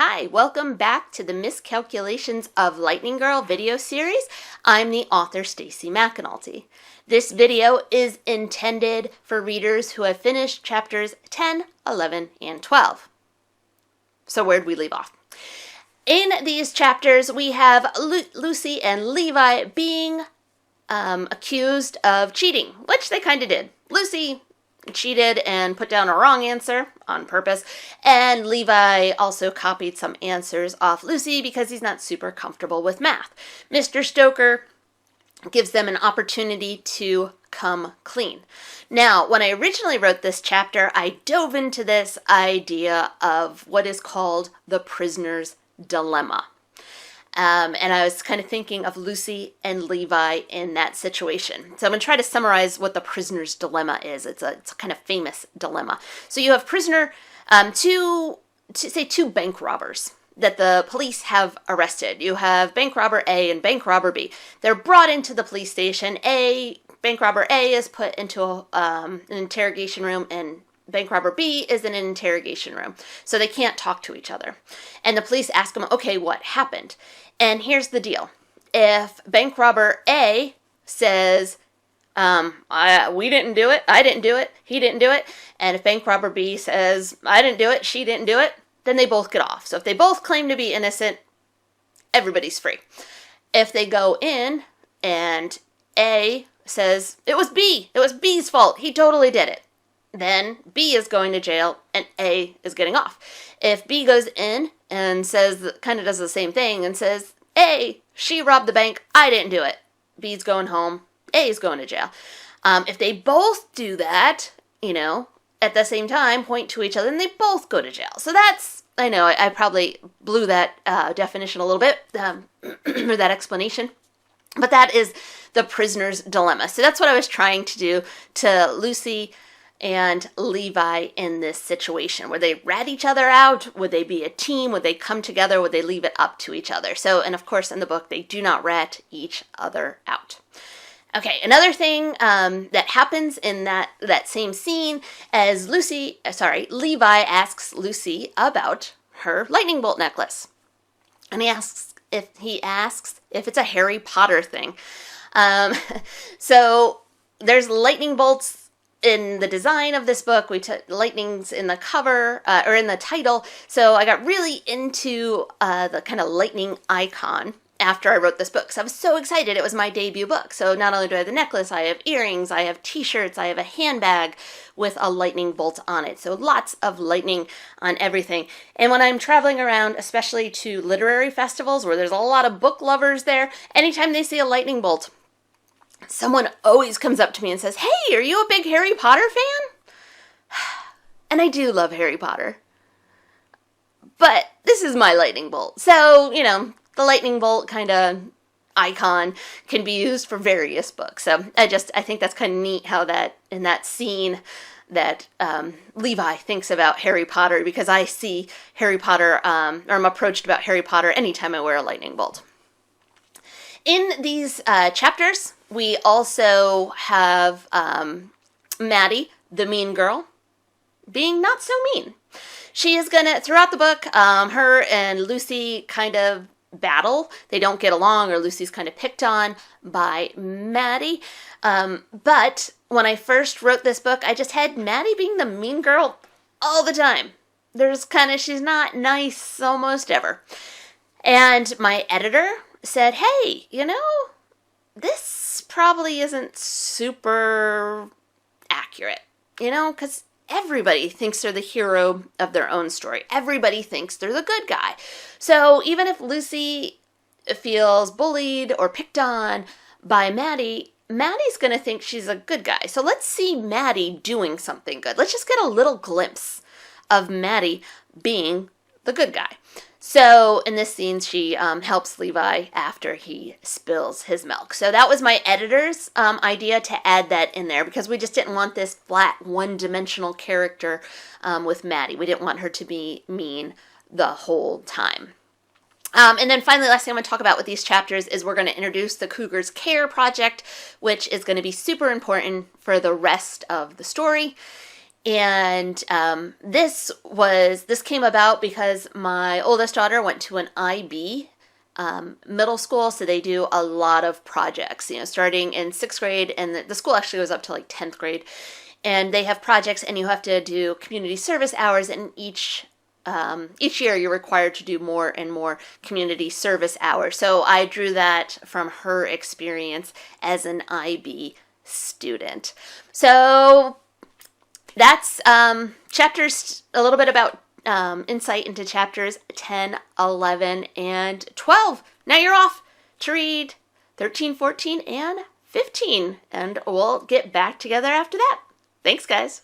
Hi, welcome back to the Miscalculations of Lightning Girl video series. I'm the author Stacy McAnulty. This video is intended for readers who have finished chapters 10, 11, and 12. So where'd we leave off? In these chapters, we have Lucy and Levi being accused of cheating, which they kind of did. Lucy cheated and put down a wrong answer on purpose, and Levi also copied some answers off Lucy because he's not super comfortable with math. Mr. Stoker gives them an opportunity to come clean. Now, when I originally wrote this chapter, I dove into this idea of what is called the prisoner's dilemma. And I was kind of thinking of Lucy and Levi in that situation. So I'm going to try to summarize what the prisoner's dilemma is. It's a kind of famous dilemma. So you have two bank robbers that the police have arrested. You have bank robber A and bank robber B. They're brought into the police station. Bank robber A is put into an interrogation room, and bank robber B is in an interrogation room. So they can't talk to each other. And the police ask them, okay, what happened? And here's the deal. If bank robber A says, we didn't do it, I didn't do it, he didn't do it, and if bank robber B says, I didn't do it, she didn't do it, then they both get off. So if they both claim to be innocent, everybody's free. If they go in and A says, it was B's fault, he totally did it, then B is going to jail and A is getting off. If B goes in and says, kind of does the same thing and says, A, she robbed the bank, I didn't do it, B's going home, A is going to jail. If they both do that, at the same time, point to each other, and they both go to jail. So that's, I know, I probably blew that definition a little bit, or that explanation. But that is the prisoner's dilemma. So that's what I was trying to do to Lucy and Levi in this situation. Would they rat each other out? Would they be a team? Would they come together? Would they leave it up to each other? So, and of course in the book, they do not rat each other out. Okay, another thing that happens in that same scene as Levi asks Lucy about her lightning bolt necklace. And he asks if it's a Harry Potter thing. So there's lightning bolts in the design of this book. We took lightnings in the cover, or in the title. So I got really into the kind of lightning icon after I wrote this book. So I was so excited. It was my debut book. So not only do I have the necklace, I have earrings, I have t-shirts, I have a handbag with a lightning bolt on it. So lots of lightning on everything. And when I'm traveling around, especially to literary festivals where there's a lot of book lovers there, anytime they see a lightning bolt, someone always comes up to me and says, hey, are you a big Harry Potter fan? And I do love Harry Potter. But this is my lightning bolt. So, the lightning bolt kind of icon can be used for various books. So I think that's kind of neat how that in that scene that Levi thinks about Harry Potter, because I see Harry Potter, or I'm approached about Harry Potter anytime I wear a lightning bolt. In these chapters, we also have Maddie, the mean girl, being not so mean. She is throughout the book, her and Lucy kind of battle. They don't get along, or Lucy's kind of picked on by Maddie. But when I first wrote this book, I just had Maddie being the mean girl all the time. She's not nice almost ever. And my editor said, hey, this probably isn't super accurate, because everybody thinks they're the hero of their own story. Everybody thinks they're the good guy. So even if Lucy feels bullied or picked on by Maddie, Maddie's going to think she's a good guy. So let's see Maddie doing something good. Let's just get a little glimpse of Maddie being the good guy. So in this scene, she helps Levi after he spills his milk. So that was my editor's idea to add that in there, because we just didn't want this flat, one-dimensional character with Maddie. We didn't want her to be mean the whole time. And then finally, last thing I'm going to talk about with these chapters is we're going to introduce the Cougars Care Project, which is going to be super important for the rest of the story. And this came about because my oldest daughter went to an IB middle school, so they do a lot of projects, starting in 6th grade, and the school actually goes up to like 10th grade, and they have projects, and you have to do community service hours, and each year you're required to do more and more community service hours. So I drew that from her experience as an IB student. So that's chapters, a little bit about insight into chapters 10, 11, and 12. Now you're off to read 13, 14, and 15, and we'll get back together after that. Thanks, guys.